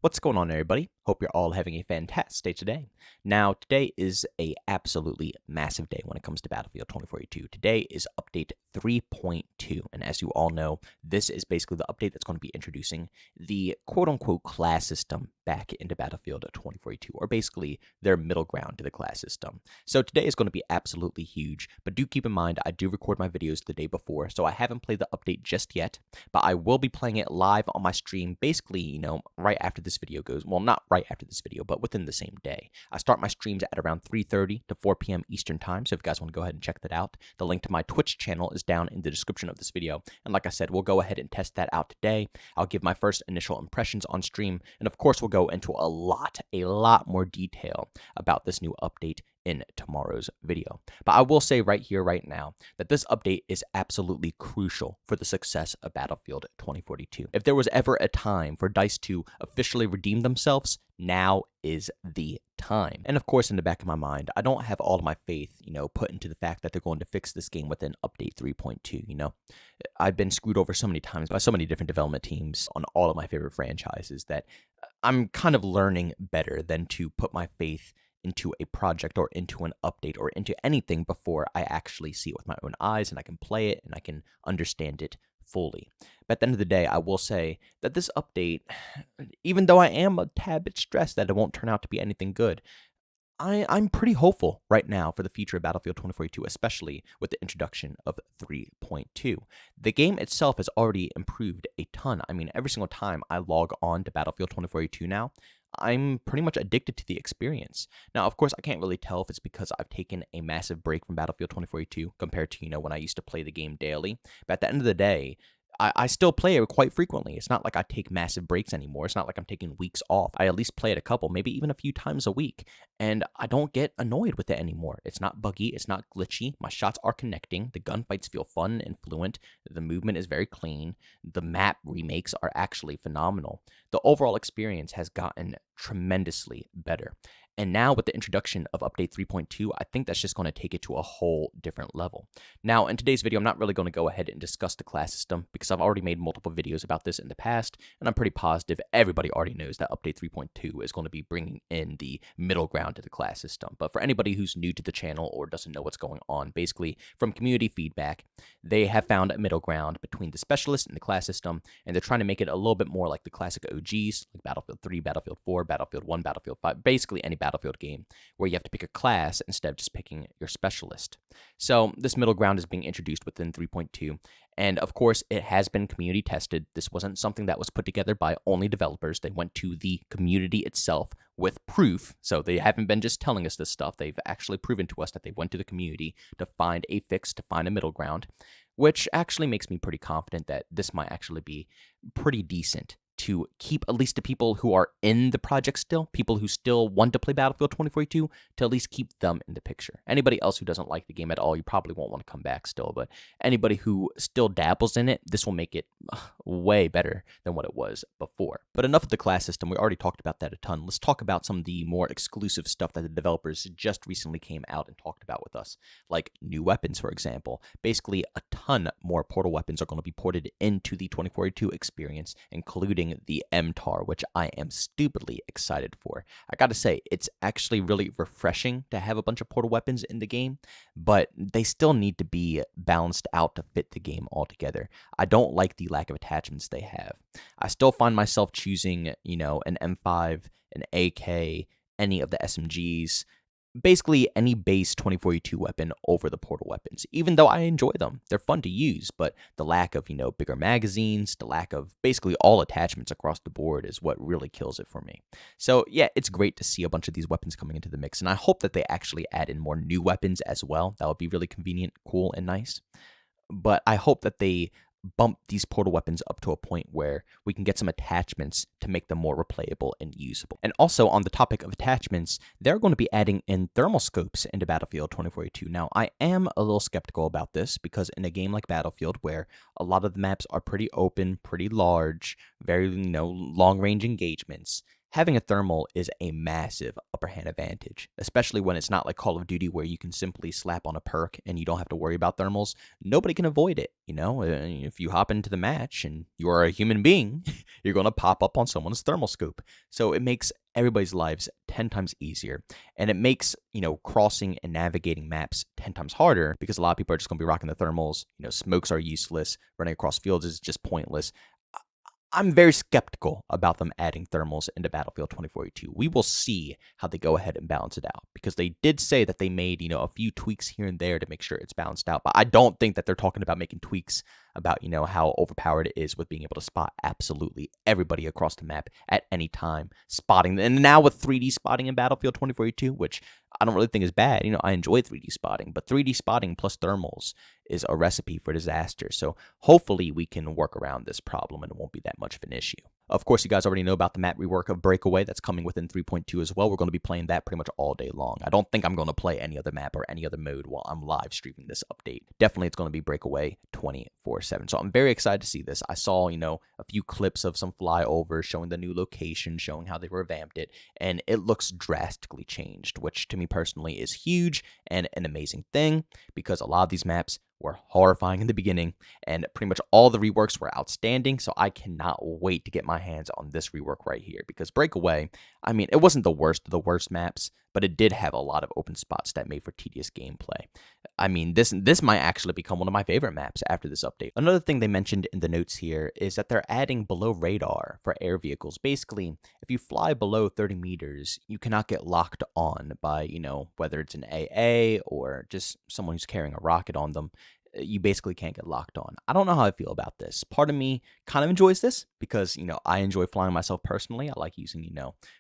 What's going on, everybody? Hope you're all having a fantastic day today. Now, today is a absolutely massive day when it comes to Battlefield 2042. Today is update 3.2, and as you all know, this is basically the update that's going to be introducing the quote-unquote class system back into Battlefield 2042, or basically their middle ground to the class system. So today is going to be absolutely huge, but do keep in mind I do record my videos the day before, so I haven't played the update just yet, but I will be playing it live on my stream basically, right after this video goes. Well, not right after this video, but within the same day. I start my streams at around 3:30 to 4 p.m. Eastern time, so if you guys want to go ahead and check that out, the link to my Twitch channel is down in the description of this video. And like I said, we'll go ahead and test that out today. I'll give my first initial impressions on stream, and of course, we'll go into a lot more detail about this new update in tomorrow's video. But I will say right here, right now, that this update is absolutely crucial for the success of Battlefield 2042. If there was ever a time for DICE to officially redeem themselves, now is the time. And of course, in the back of my mind, I don't have all of my faith, put into the fact that they're going to fix this game within update 3.2, I've been screwed over so many times by so many different development teams on all of my favorite franchises that I'm kind of learning better than to put my faith into a project or into an update or into anything before I actually see it with my own eyes and I can play it and I can understand it fully. But at the end of the day, I will say that this update, even though I am a tad bit stressed that it won't turn out to be anything good, I'm pretty hopeful right now for the future of Battlefield 2042, especially with the introduction of 3.2. The game itself has already improved a ton. I mean, every single time I log on to Battlefield 2042 now, I'm pretty much addicted to the experience. Now, of course, I can't really tell if it's because I've taken a massive break from Battlefield 2042 compared to, when I used to play the game daily. But at the end of the day, I still play it quite frequently. It's not like I take massive breaks anymore. It's not like I'm taking weeks off. I at least play it a couple, maybe even a few times a week. And I don't get annoyed with it anymore. It's not buggy. It's not glitchy. My shots are connecting. The gunfights feel fun and fluent. The movement is very clean. The map remakes are actually phenomenal. The overall experience has gotten tremendously better. And now with the introduction of update 3.2, I think that's just going to take it to a whole different level. Now, in today's video, I'm not really going to go ahead and discuss the class system because I've already made multiple videos about this in the past, and I'm pretty positive everybody already knows that update 3.2 is going to be bringing in the middle ground to the class system. But for anybody who's new to the channel or doesn't know what's going on, basically from community feedback, they have found a middle ground between the specialist and the class system, and they're trying to make it a little bit more like the classic OGs, like Battlefield 3, Battlefield 4, Battlefield 1, Battlefield 5, basically any Battlefield game where you have to pick a class instead of just picking your specialist. So this middle ground is being introduced within 3.2, and of course it has been community tested. This wasn't something that was put together by only developers. They went to the community itself with proof, so they haven't been just telling us this stuff. They've actually proven to us that they went to the community to find a fix, to find a middle ground, which actually makes me pretty confident that this might actually be pretty decent to keep at least the people who are in the project still, people who still want to play Battlefield 2042, to at least keep them in the picture. Anybody else who doesn't like the game at all, you probably won't want to come back still, but anybody who still dabbles in it, this will make it way better than what it was before. But enough of the class system, we already talked about that a ton. Let's talk about some of the more exclusive stuff that the developers just recently came out and talked about with us, like new weapons, for example. Basically, a ton more portal weapons are going to be ported into the 2042 experience, including the MTAR, which I am stupidly excited for. I gotta say, it's actually really refreshing to have a bunch of portal weapons in the game, but they still need to be balanced out to fit the game altogether. I don't like the lack of attachments they have. I still find myself choosing, an M5, an AK, any of the SMGs, basically any base 2042 weapon over the portal weapons, even though I enjoy them. They're fun to use, but the lack of, bigger magazines, the lack of basically all attachments across the board is what really kills it for me. So yeah, it's great to see a bunch of these weapons coming into the mix, and I hope that they actually add in more new weapons as well. That would be really convenient, cool, and nice. But I hope that they bump these portal weapons up to a point where we can get some attachments to make them more replayable and usable. And also on the topic of attachments, they're going to be adding in thermal scopes into Battlefield 2042. Now, I am a little skeptical about this because in a game like Battlefield, where a lot of the maps are pretty open, pretty large, very, long-range engagements, having a thermal is a massive upper hand advantage, especially when it's not like Call of Duty where you can simply slap on a perk and you don't have to worry about thermals. Nobody can avoid it, you know? If you hop into the match and you are a human being, you're going to pop up on someone's thermal scope. So it makes everybody's lives 10 times easier, and it makes, crossing and navigating maps 10 times harder because a lot of people are just going to be rocking the thermals. Smokes are useless. Running across fields is just pointless. I'm very skeptical about them adding thermals into Battlefield 2042. We will see how they go ahead and balance it out, because they did say that they made, a few tweaks here and there to make sure it's balanced out. But I don't think that they're talking about making tweaks about, how overpowered it is with being able to spot absolutely everybody across the map at any time, spotting. And now with 3D spotting in Battlefield 2042, which I don't really think is bad. I enjoy 3D spotting, but 3D spotting plus thermals is a recipe for disaster. So hopefully we can work around this problem and it won't be that much of an issue. Of course, you guys already know about the map rework of Breakaway that's coming within 3.2 as well. We're going to be playing that pretty much all day long. I don't think I'm going to play any other map or any other mode while I'm live streaming this update. Definitely it's going to be Breakaway 24/7. So I'm very excited to see this. I saw, a few clips of some flyovers showing the new location, showing how they revamped it, and it looks drastically changed, which to me personally is huge and an amazing thing, because a lot of these maps were horrifying in the beginning, and pretty much all the reworks were outstanding. So I cannot wait to get my hands on this rework right here, because Breakaway, it wasn't the worst of the worst maps, but it did have a lot of open spots that made for tedious gameplay. This might actually become one of my favorite maps after this update. Another thing they mentioned in the notes here is that they're adding below radar for air vehicles. Basically, if you fly below 30 meters, you cannot get locked on by, whether it's an AA or just someone who's carrying a rocket on them. You basically can't get locked on. I don't know how I feel about this. Part of me kind of enjoys this because, I enjoy flying myself personally. I like using,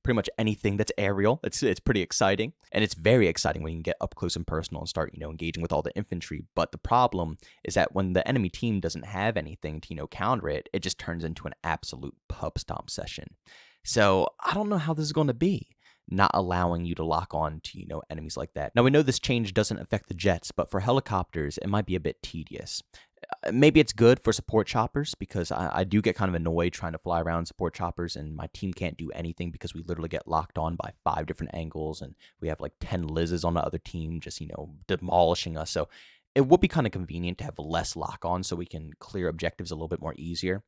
pretty much anything that's aerial. It's pretty exciting. And it's very exciting when you can get up close and personal and start, engaging with all the infantry. But the problem is that when the enemy team doesn't have anything to, counter it, it just turns into an absolute pub stomp session. So I don't know how this is going to be, not allowing you to lock on to, enemies like that. Now, we know this change doesn't affect the jets, but for helicopters, it might be a bit tedious. Maybe it's good for support choppers, because I do get kind of annoyed trying to fly around support choppers, and my team can't do anything because we literally get locked on by 5 different angles, and we have like 10 Liz's on the other team just, demolishing us. So it would be kind of convenient to have less lock on so we can clear objectives a little bit more easier.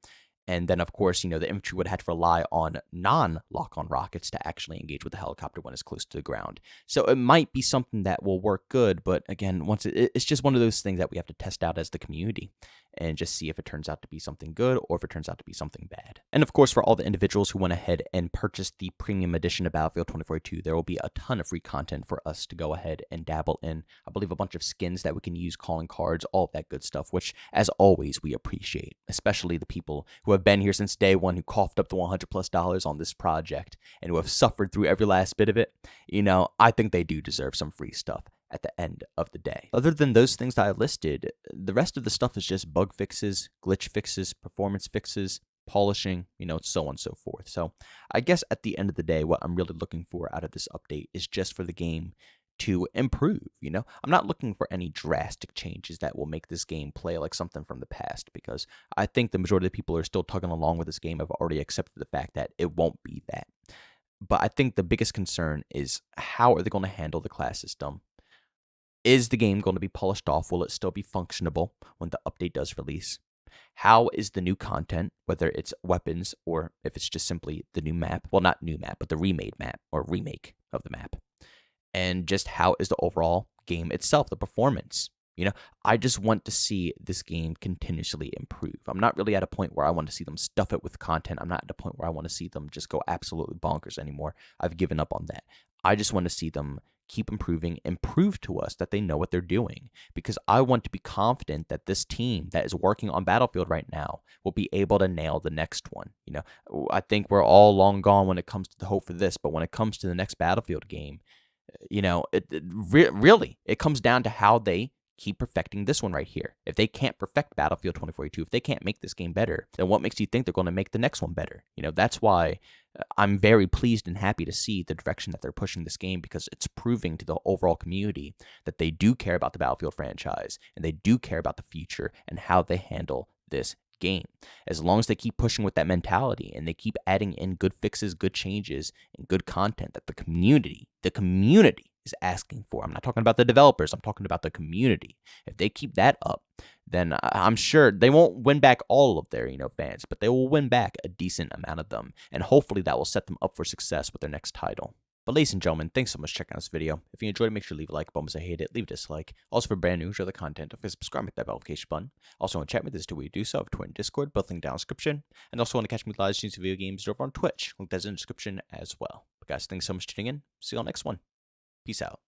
And then, of course, the infantry would have to rely on non-lock-on rockets to actually engage with the helicopter when it's close to the ground. So it might be something that will work good, but again, it's just one of those things that we have to test out as the community and just see if it turns out to be something good or if it turns out to be something bad. And of course, for all the individuals who went ahead and purchased the premium edition of Battlefield 2042, there will be a ton of free content for us to go ahead and dabble in. I believe a bunch of skins that we can use, calling cards, all of that good stuff, which, as always, we appreciate, especially the people who have been here since day one, who coughed up the $100+ on this project and who have suffered through every last bit of it. I think they do deserve some free stuff at the end of the day. Other than those things that I listed, the rest of the stuff is just bug fixes, glitch fixes, performance fixes, polishing, so on and so forth. So I guess at the end of the day, what I'm really looking for out of this update is just for the game to improve. I'm not looking for any drastic changes that will make this game play like something from the past, because I think the majority of the people who are still tugging along with this game have already accepted the fact that it won't be that. But I think the biggest concern is, how are they going to handle the class system? Is the game going to be polished off? Will it still be functionable when the update does release? How is the new content, whether it's weapons or if it's just simply the new map? Well, not new map, but the remade map or remake of the map. And just how is the overall game itself, the performance? I just want to see this game continuously improve. I'm not really at a point where I want to see them stuff it with content. I'm not at a point where I want to see them just go absolutely bonkers anymore. I've given up on that. I just want to see them keep improving and prove to us that they know what they're doing, because I want to be confident that this team that is working on Battlefield right now will be able to nail the next one. I think we're all long gone when it comes to the hope for this, but when it comes to the next Battlefield game, really, it comes down to how they keep perfecting this one right here. If they can't perfect Battlefield 2042, if they can't make this game better, then what makes you think they're going to make the next one better? That's why I'm very pleased and happy to see the direction that they're pushing this game, because it's proving to the overall community that they do care about the Battlefield franchise and they do care about the future and how they handle this game. As long as they keep pushing with that mentality and they keep adding in good fixes, good changes, and good content that the community is asking for. I'm not talking about the developers. I'm talking about the community. If they keep that up, then I'm sure they won't win back all of their, fans, but they will win back a decent amount of them. And hopefully that will set them up for success with their next title. But ladies and gentlemen, thanks so much for checking out this video. If you enjoyed it, make sure to leave a like button. If you hate it, leave a dislike. Also, for brand new, enjoy the content, don't forget to subscribe, hit that notification button. Also, want to chat with us to where you do so. I have Twitter and Discord, both linked down in the description. And also want to catch me live streams of video games over on Twitch. Link that's in the description as well. But guys, thanks so much for tuning in. See you all next one. Peace out.